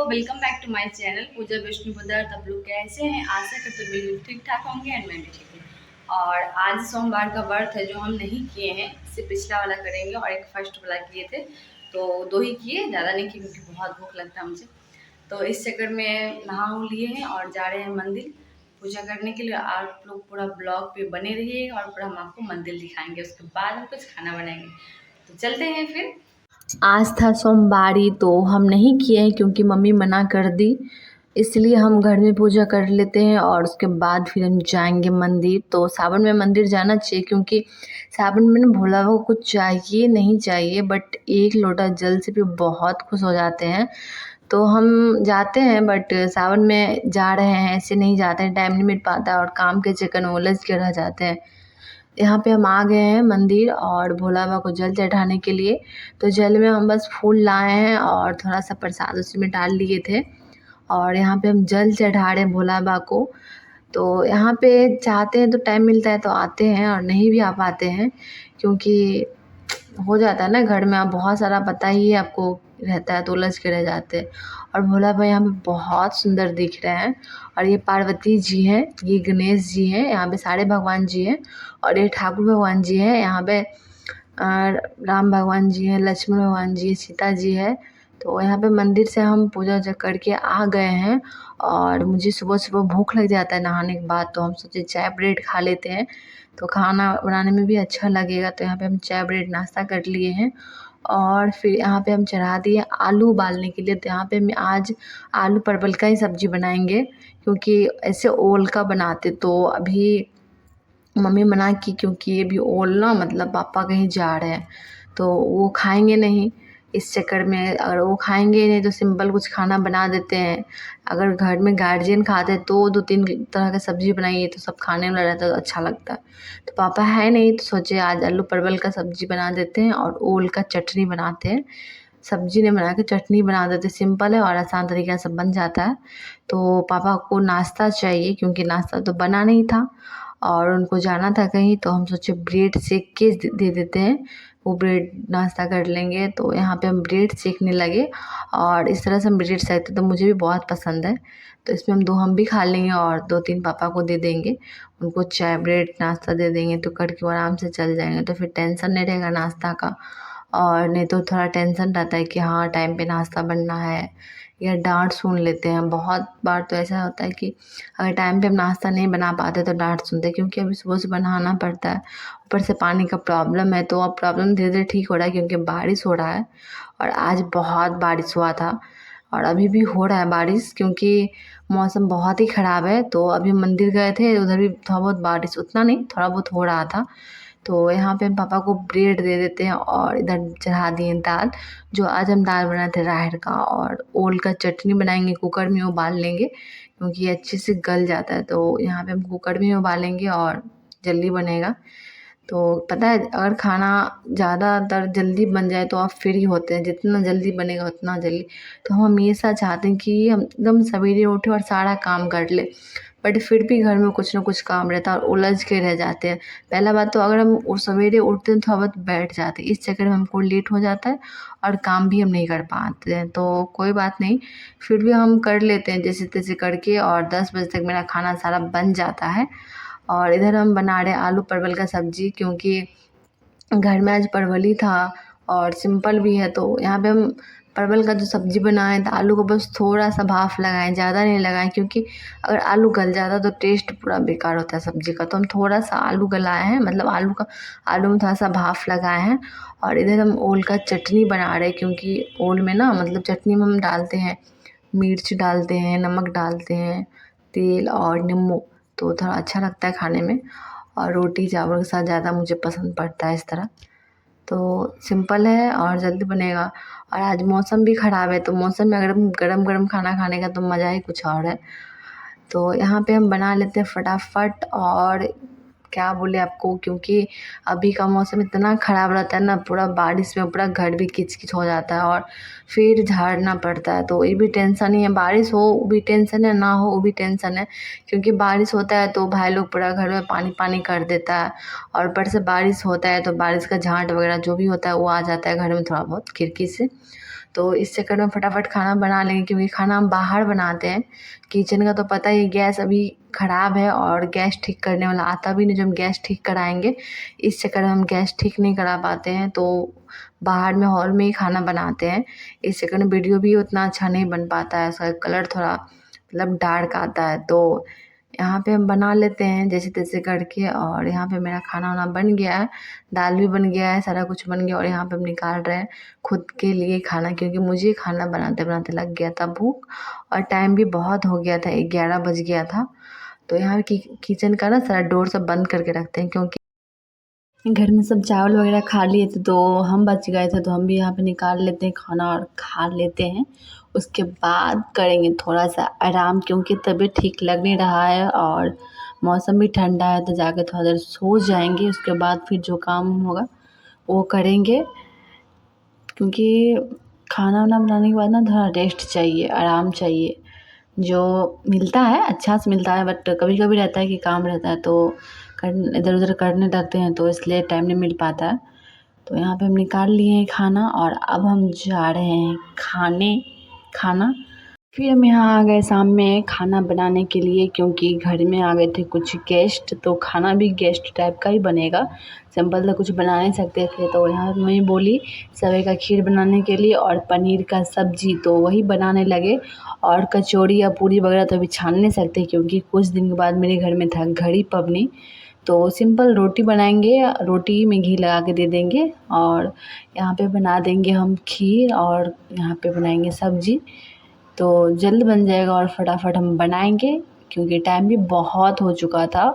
Welcome back to my channel Pooja Vishnu पदार्थ। आप लोग कैसे हैं? आशा करते हैं बिल्कुल ठीक ठाक होंगे एंड मैं भी ठीक हूँ। और आज सोमवार का व्रत है जो हम नहीं किए हैं, इससे पिछला वाला करेंगे और एक फर्स्ट वाला किए थे, तो 2 ही किए, ज़्यादा नहीं किए क्योंकि बहुत भूख लगता है मुझे। तो इस चक्कर में नहा लिए हैं और जा रहे हैं मंदिर पूजा करने के लिए। आप लोग पूरा ब्लॉग पे बने रहिए और पूरा हम आपको मंदिर दिखाएंगे, उसके बाद हम कुछ खाना बनाएंगे। तो चलते हैं फिर। आज था सोमवारी तो हम नहीं किए हैं क्योंकि मम्मी मना कर दी, इसलिए हम घर में पूजा कर लेते हैं और उसके बाद फिर हम जाएंगे मंदिर। तो सावन में मंदिर जाना चाहिए क्योंकि सावन में ना भोला बाबा को कुछ चाहिए नहीं चाहिए बट एक लोटा जल से भी बहुत खुश हो जाते हैं। तो हम जाते हैं बट सावन में जा रहे हैं, ऐसे नहीं जाते हैं, टाइम नहीं मिल पाता और काम के चक्कर में उलझ के रह जाते हैं। यहाँ पे हम आ गए हैं मंदिर और भोला बाबा को जल चढ़ाने के लिए। तो जल में हम बस फूल लाए हैं और थोड़ा सा प्रसाद उसी में डाल लिए थे और यहाँ पे हम जल चढ़ा रहे हैं भोला बाबा को। तो यहाँ पे चाहते हैं तो टाइम मिलता है तो आते हैं और नहीं भी आ पाते हैं क्योंकि हो जाता है ना, घर में आप बहुत सारा पता ही है आपको रहता है तो उलझ के रह जाते हैं। और भोला बाबा यहाँ पे बहुत सुंदर दिख रहे हैं और ये पार्वती जी हैं, ये गणेश जी हैं, यहाँ पे सारे भगवान जी हैं और ये ठाकुर भगवान जी हैं। यहाँ पे राम भगवान जी हैं, लक्ष्मण भगवान जी, सीता जी है। तो यहाँ पे मंदिर से हम पूजा वूजा करके आ गए हैं और मुझे सुबह सुबह भूख लग जाता है नहाने के बाद, तो हम सोचे चाय ब्रेड खा लेते हैं तो खाना बनाने में भी अच्छा लगेगा। तो यहाँ पे हम चाय ब्रेड नाश्ता कर लिए हैं और फिर यहाँ पे हम चढ़ा दिए आलू उबालने के लिए। तो यहाँ पे हम आज आलू परवल का ही सब्ज़ी बनाएंगे क्योंकि ऐसे ओल का बनाते तो अभी मम्मी मना की क्योंकि ये भी ओल ना मतलब पापा कहीं जा रहे हैं तो वो खाएंगे नहीं। इस चक्कर में अगर वो खाएंगे ही नहीं तो सिंपल कुछ खाना बना देते हैं। अगर घर में गार्जियन खाते हैं तो 2-3 तरह का सब्ज़ी बनाइए तो सब खाने वाला रहता है तो अच्छा लगता है। तो पापा है नहीं तो सोचे आज आलू परवल का सब्ज़ी बना देते हैं और ओल का चटनी बनाते हैं। सब्ज़ी नहीं बना के चटनी बना देते, सिंपल है और आसान तरीक़े से बन जाता है। तो पापा को नाश्ता चाहिए क्योंकि नाश्ता तो बना नहीं था और उनको जाना था कहीं, तो हम सोचे ब्रेड सेक के दे देते हैं, वो ब्रेड नाश्ता कर लेंगे। तो यहाँ पे हम ब्रेड सेकने लगे और इस तरह से हम ब्रेड सेकते तो मुझे भी बहुत पसंद है। तो इसमें हम भी खा लेंगे और 2-3 पापा को दे देंगे, उनको चाय ब्रेड नाश्ता दे देंगे तो करके वो आराम से चल जाएंगे। तो फिर टेंशन नहीं रहेगा नाश्ता का, और नहीं तो थोड़ा टेंशन रहता है कि हाँ टाइम पे नाश्ता बनना है या डांट सुन लेते हैं। बहुत बार तो ऐसा होता है कि अगर टाइम पे हम नाश्ता नहीं बना पाते तो डांट सुनते हैं क्योंकि अभी सुबह से बनाना पड़ता है, ऊपर से पानी का प्रॉब्लम है। तो अब प्रॉब्लम धीरे धीरे ठीक हो रहा है क्योंकि बारिश हो रहा है और आज बहुत बारिश हुआ था और अभी भी हो रहा है बारिश क्योंकि मौसम बहुत ही ख़राब है। तो अभी मंदिर गए थे, उधर भी थोड़ा बहुत बारिश, उतना नहीं थोड़ा बहुत हो रहा था। तो यहाँ पे हम पापा को ब्रेड दे देते हैं और इधर चढ़ा दिए दाल, जो आज हम दाल बनाए थे राहर का, और ओल का चटनी बनाएंगे, कुकर में उबाल लेंगे क्योंकि ये अच्छे से गल जाता है। तो यहाँ पे हम कुकर में उबालेंगे और जल्दी बनेगा। तो पता है अगर खाना ज़्यादातर जल्दी बन जाए तो आप फ्री होते हैं, जितना जल्दी बनेगा उतना जल्दी। तो हम हमेशा चाहते हैं कि हम एकदम सवेरे उठे और सारा काम कर ले, बट फिर भी घर में कुछ ना कुछ काम रहता है और उलझ के रह जाते हैं। पहला बात तो अगर हम सवेरे उठते हैं थोड़ा बहुत बैठ जाते हैं, इस चक्कर में हमको लेट हो जाता है और काम भी हम नहीं कर पाते हैं। तो कोई बात नहीं, फिर भी हम कर लेते हैं जैसे तैसे करके और 10 बजे तक मेरा खाना सारा बन जाता है। और इधर हम बना रहे आलू परवल का सब्ज़ी क्योंकि घर में आज परवल ही था और सिंपल भी है। तो यहाँ पे हम परवल का जो सब्ज़ी बनाएं तो आलू को बस थोड़ा सा भाफ़ लगाएं, ज़्यादा नहीं लगाएं क्योंकि अगर आलू गल जाता तो टेस्ट पूरा बेकार होता है सब्ज़ी का। तो हम थोड़ा सा आलू गलाए हैं, मतलब आलू में थोड़ा सा भाफ़ लगाए हैं। और इधर हम ओल का चटनी बना रहे हैं क्योंकि ओल में ना मतलब चटनी में हम डालते हैं मिर्च डालते हैं, नमक डालते हैं, तेल और नींबू, तो थोड़ा अच्छा लगता है खाने में और रोटी चावल के साथ ज़्यादा मुझे पसंद पड़ता है इस तरह। तो सिंपल है और जल्दी बनेगा। और आज मौसम भी ख़राब है तो मौसम में अगर हम गरम गरम खाना खाने का तो मज़ा ही कुछ और है। तो यहाँ पे हम बना लेते हैं फटाफट और क्या बोले आपको, क्योंकि अभी का मौसम इतना ख़राब रहता है ना, पूरा बारिश में पूरा घर भी किच-किच हो जाता है और फिर झाड़ना पड़ता है। तो ये भी टेंशन ही है, बारिश हो वो भी टेंशन है, ना हो वो भी टेंशन है। क्योंकि बारिश होता है तो भाई लोग पूरा घर में पानी-पानी कर देता है और ऊपर से बारिश होता है तो बारिश का झांट वगैरह जो भी होता है वो आ जाता है घर में थोड़ा बहुत खिड़की से। तो इस चक्कर में फटाफट खाना बना लेंगे, क्योंकि खाना हम बाहर बनाते हैं। किचन का तो पता ही है, गैस अभी ख़राब है और गैस ठीक करने वाला आता भी नहीं जो हम गैस ठीक कराएंगे। इस चक्कर में हम गैस ठीक नहीं करा पाते हैं, तो बाहर में हॉल में ही खाना बनाते हैं। इस चक्कर में वीडियो भी उतना अच्छा नहीं बन पाता है, उसका कलर थोड़ा मतलब डार्क आता है। तो यहाँ पे हम बना लेते हैं जैसे तैसे करके। और यहाँ पे मेरा खाना वाना बन गया है, दाल भी बन गया है, सारा कुछ बन गया। और यहाँ पे हम निकाल रहे हैं खुद के लिए खाना, क्योंकि मुझे खाना बनाते बनाते लग गया था भूख और टाइम भी बहुत हो गया था, 11 बज गया था। तो यहाँ की किचन का ना सारा डोर सब बंद करके रखते हैं, क्योंकि घर में सब चावल वगैरह खा लिए थे तो हम बच गए थे, तो हम भी यहाँ पे निकाल लेते हैं खाना और खा लेते हैं। उसके बाद करेंगे थोड़ा सा आराम, क्योंकि तबीयत ठीक लग नहीं रहा है और मौसम भी ठंडा है, तो जाके थोड़ा देर सो जाएंगे। उसके बाद फिर जो काम होगा वो करेंगे, क्योंकि खाना वाना बनाने के बाद ना थोड़ा रेस्ट चाहिए, आराम चाहिए। जो मिलता है अच्छा से मिलता है, बट कभी कभी रहता है कि काम रहता है तो इधर उधर करने लगते हैं, तो इसलिए टाइम नहीं मिल पाता है। तो यहाँ पे हम निकाल लिए हैं खाना और अब हम जा रहे हैं खाना। फिर हम यहाँ आ गए शाम में खाना बनाने के लिए, क्योंकि घर में आ गए थे कुछ गेस्ट, तो खाना भी गेस्ट टाइप का ही बनेगा। सिंपल तो कुछ बना नहीं सकते थे, तो यहाँ मम्मी बोली सेवई का खीर बनाने के लिए और पनीर का सब्जी, तो वही बनाने लगे। और कचौड़ी या पूरी वगैरह तो अभी छान नहीं सकते, क्योंकि कुछ दिन के बाद मेरे घर में था घड़ी पवनी। तो सिंपल रोटी बनाएंगे, रोटी में घी लगा के दे देंगे और यहाँ पे बना देंगे हम खीर और यहाँ पे बनाएंगे सब्जी। तो जल्द बन जाएगा और फटाफट हम बनाएंगे, क्योंकि टाइम भी बहुत हो चुका था,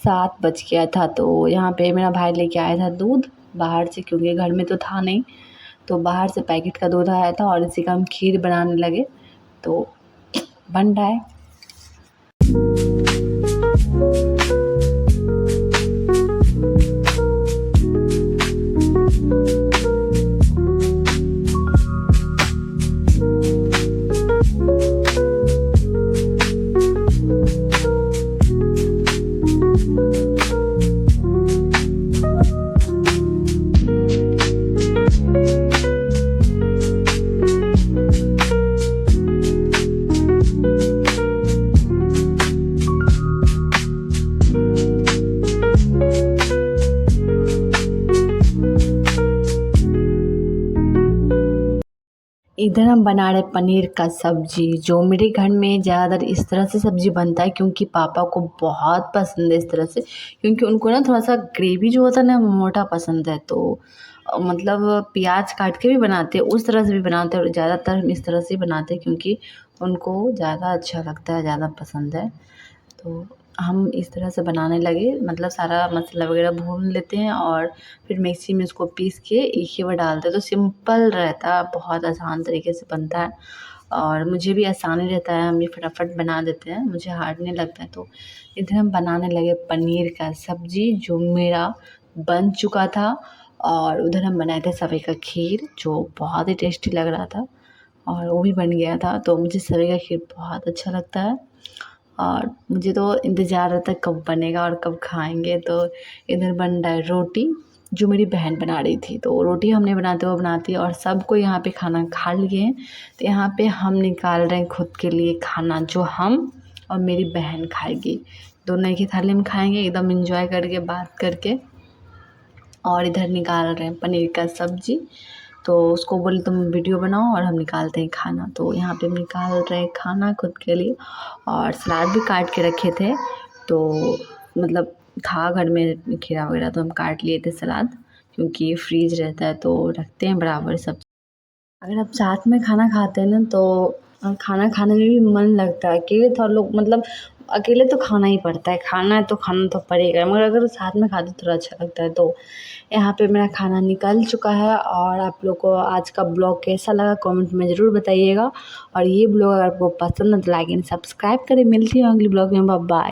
7 बज गया था। तो यहाँ पे मेरा भाई लेके आया था दूध बाहर से, क्योंकि घर में तो था नहीं, तो बाहर से पैकेट का दूध आया था और इसी का हम खीर बनाने लगे। तो बन रहा है। इधर हम बना रहे पनीर का सब्ज़ी, जो मेरे घर में ज़्यादातर इस तरह से सब्ज़ी बनता है, क्योंकि पापा को बहुत पसंद है इस तरह से। क्योंकि उनको ना थोड़ा सा ग्रेवी जो होता है ना मोटा पसंद है, तो मतलब प्याज काट के भी बनाते हैं, उस तरह से भी बनाते हैं, और ज़्यादातर हम इस तरह से ही बनाते हैं, क्योंकि उनको ज़्यादा अच्छा लगता है, ज़्यादा पसंद है। तो हम इस तरह से बनाने लगे, मतलब सारा मसाला वगैरह भून लेते हैं और फिर मिक्सी में उसको पीस के एक ही बार डालते हैं, तो सिंपल रहता है, बहुत आसान तरीके से बनता है और मुझे भी आसानी रहता है, हम भी फटाफट बना देते हैं, मुझे हार्ड नहीं लगता है। तो इधर हम बनाने लगे पनीर का सब्ज़ी, जो मेरा बन चुका था। और उधर हम बनाए थे सेवई का खीर, जो बहुत ही टेस्टी लग रहा था और वो भी बन गया था। तो मुझे सेवई का खीर बहुत अच्छा लगता है और मुझे तो इंतज़ार रहता है कब बनेगा और कब खाएंगे। तो इधर बन रहा है रोटी, जो मेरी बहन बना रही थी। तो रोटी हम नहीं बनाते, वो बनाती है और सबको यहाँ पे खाना खा लिए हैं। तो यहाँ पे हम निकाल रहे हैं खुद के लिए खाना, जो हम और मेरी बहन खाएगी, दोनों एक ही थाली में खाएंगे, एकदम एंजॉय करके बात करके। और इधर निकाल रहे हैं पनीर का सब्ज़ी, तो उसको बोले तुम वीडियो बनाओ और हम निकालते हैं खाना। तो यहाँ पे हम निकाल रहे हैं खाना खुद के लिए और सलाद भी काट के रखे थे, तो मतलब था घर में खीरा वगैरह, तो हम काट लिए थे सलाद, क्योंकि फ्रीज रहता है तो रखते हैं बराबर सब। अगर आप साथ में खाना खाते हैं ना तो खाना खाने में भी मन लगता है। अकेले तो लोग मतलब अकेले तो खाना ही पड़ता है, खाना है तो खाना तो पड़ेगा, मगर अगर साथ में खाते थोड़ा अच्छा लगता है। तो यहाँ पे मेरा खाना निकल चुका है और आप लोग को आज का ब्लॉग कैसा लगा कमेंट में ज़रूर बताइएगा। और ये ब्लॉग अगर आपको पसंद है तो लाइक एंड सब्सक्राइब करें। मिलती हूँ अगली ब्लॉग में, बाय बाय।